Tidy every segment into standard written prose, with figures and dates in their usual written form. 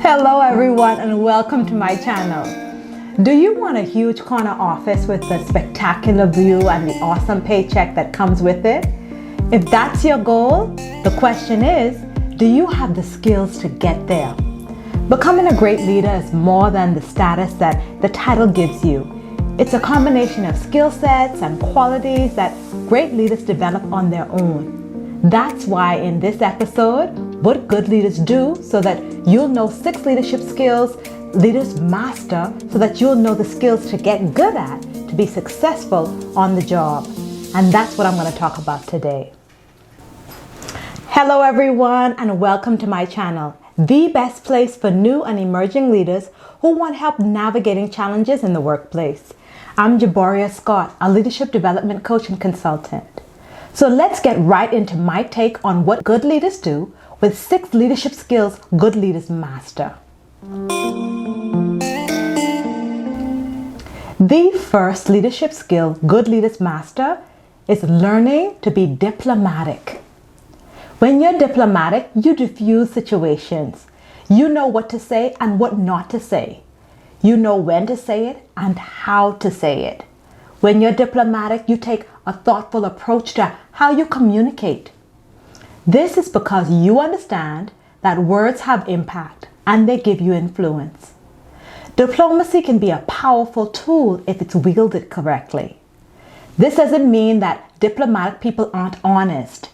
Hello everyone and welcome to my channel. Do you want a huge corner office with a spectacular view and the awesome paycheck that comes with it? If that's your goal, the question is, do you have the skills to get there? Becoming a great leader is more than the status that the title gives you. It's a combination of skill sets and qualities that great leaders develop on their own. That's why in this episode, what good leaders do, so that you'll know 6 leadership skills leaders master, so that you'll know the skills to get good at, to be successful on the job. And that's what I'm going to talk about today. Hello everyone and welcome to my channel, the best place for new and emerging leaders who want help navigating challenges in the workplace. I'm Jaboria Scott, a leadership development coach and consultant. So let's get right into my take on what good leaders do with 6 leadership skills good leaders master. The first leadership skill good leaders master is learning to be diplomatic. When you're diplomatic, you diffuse situations. You know what to say and what not to say. You know when to say it and how to say it. When you're diplomatic, you take a thoughtful approach to how you communicate. This is because you understand that words have impact and they give you influence. Diplomacy can be a powerful tool if it's wielded correctly. This doesn't mean that diplomatic people aren't honest.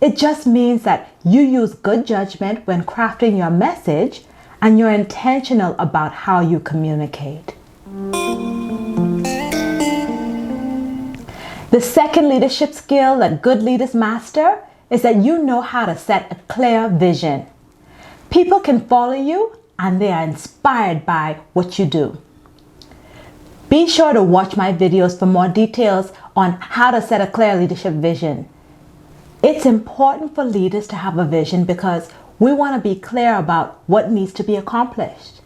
It just means that you use good judgment when crafting your message and you're intentional about how you communicate. The second leadership skill that good leaders master is that you know how to set a clear vision. People can follow you and they are inspired by what you do. Be sure to watch my videos for more details on how to set a clear leadership vision. It's important for leaders to have a vision because we want to be clear about what needs to be accomplished.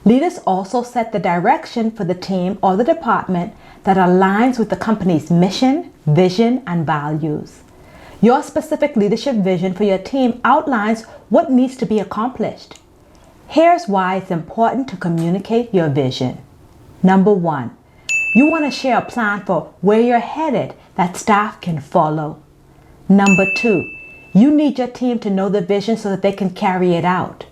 Leaders also set the direction for the team or the department that aligns with the company's mission, vision, and values. Your specific leadership vision for your team outlines what needs to be accomplished. Here's why it's important to communicate your vision. Number 1, you want to share a plan for where you're headed that staff can follow. Number 2, you need your team to know the vision so that they can carry it out.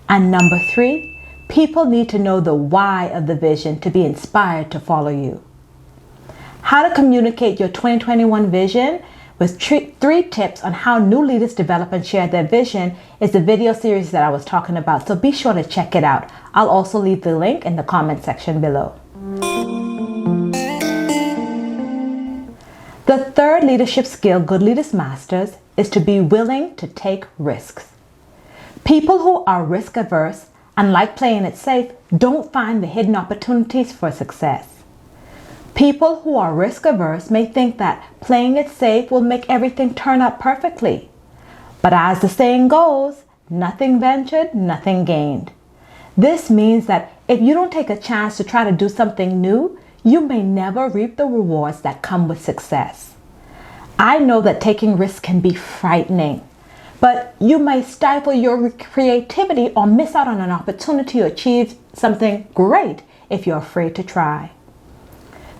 And number 3, people need to know the why of the vision to be inspired to follow you. How to communicate your 2021 vision with 3 tips on how new leaders develop and share their vision is the video series that I was talking about, so be sure to check it out. I'll also leave the link in the comment section below. The third leadership skill good leaders masters is to be willing to take risks. People who are risk averse and like playing it safe don't find the hidden opportunities for success. People who are risk averse may think that playing it safe will make everything turn out perfectly. But as the saying goes, nothing ventured, nothing gained. This means that if you don't take a chance to try to do something new, you may never reap the rewards that come with success. I know that taking risks can be frightening, but you may stifle your creativity or miss out on an opportunity to achieve something great if you're afraid to try.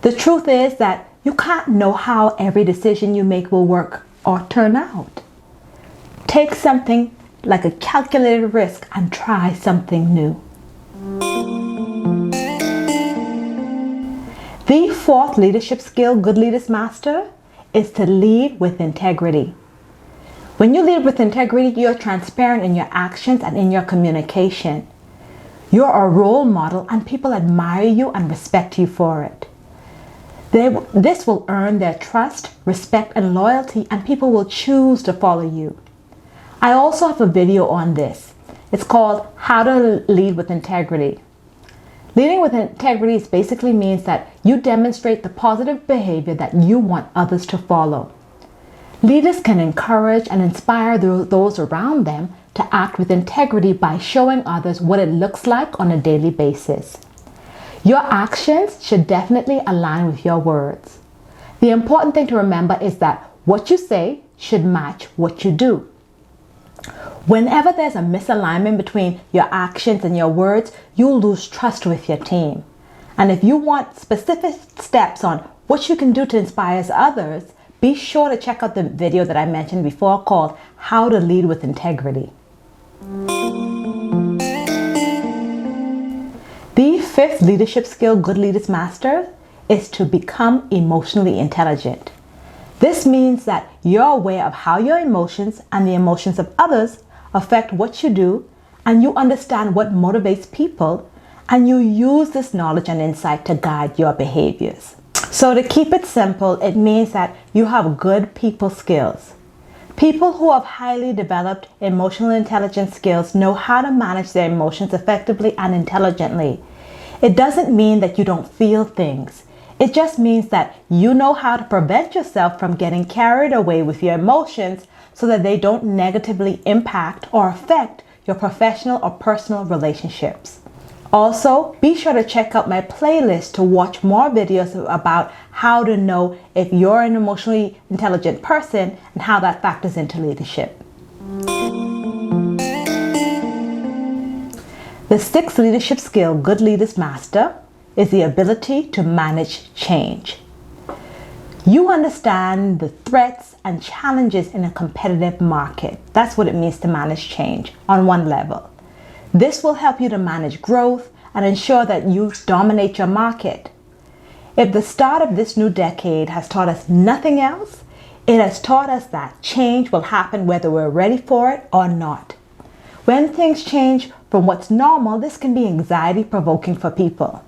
The truth is that you can't know how every decision you make will work or turn out. Take something like a calculated risk and try something new. The fourth leadership skill good leaders master is to lead with integrity. When you lead with integrity, you're transparent in your actions and in your communication. You're a role model and people admire you and respect you for it. This will earn their trust, respect, and loyalty, and people will choose to follow you. I also have a video on this. It's called How to Lead with Integrity. Leading with integrity basically means that you demonstrate the positive behavior that you want others to follow. Leaders can encourage and inspire those around them to act with integrity by showing others what it looks like on a daily basis. Your actions should definitely align with your words. The important thing to remember is that what you say should match what you do. Whenever there's a misalignment between your actions and your words, you'll lose trust with your team. And if you want specific steps on what you can do to inspire others, be sure to check out the video that I mentioned before called How to Lead with Integrity. The fifth leadership skill good leaders master is to become emotionally intelligent. This means that you're aware of how your emotions and the emotions of others affect what you do, and you understand what motivates people, and you use this knowledge and insight to guide your behaviors. So to keep it simple, it means that you have good people skills. People who have highly developed emotional intelligence skills know how to manage their emotions effectively and intelligently. It doesn't mean that you don't feel things. It just means that you know how to prevent yourself from getting carried away with your emotions so that they don't negatively impact or affect your professional or personal relationships. Also, be sure to check out my playlist to watch more videos about how to know if you're an emotionally intelligent person and how that factors into leadership. The sixth leadership skill good leaders master is the ability to manage change. You understand the threats and challenges in a competitive market. That's what it means to manage change on one level. This will help you to manage growth and ensure that you dominate your market. If the start of this new decade has taught us nothing else, it has taught us that change will happen whether we're ready for it or not. When things change from what's normal, this can be anxiety provoking for people.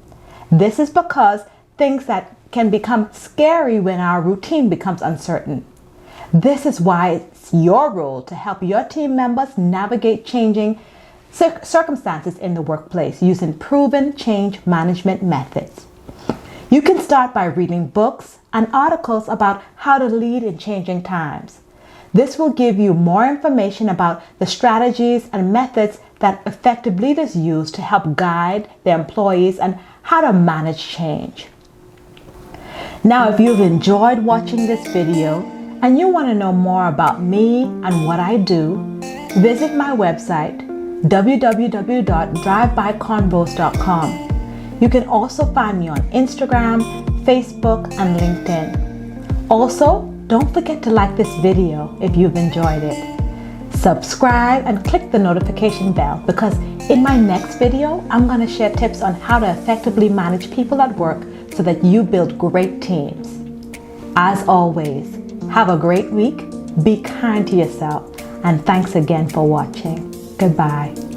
This is because things that can become scary when our routine becomes uncertain. This is why it's your role to help your team members navigate changing circumstances in the workplace using proven change management methods. You can start by reading books and articles about how to lead in changing times. This will give you more information about the strategies and methods that effective leaders use to help guide their employees and how to manage change. Now, if you've enjoyed watching this video and you want to know more about me and what I do, visit my website www.drivebyconvos.com. You can also find me on Instagram, Facebook, and LinkedIn. Also, don't forget to like this video if you've enjoyed it. Subscribe and click the notification bell because in my next video, I'm going to share tips on how to effectively manage people at work so that you build great teams. As always, have a great week, be kind to yourself, and thanks again for watching. Goodbye.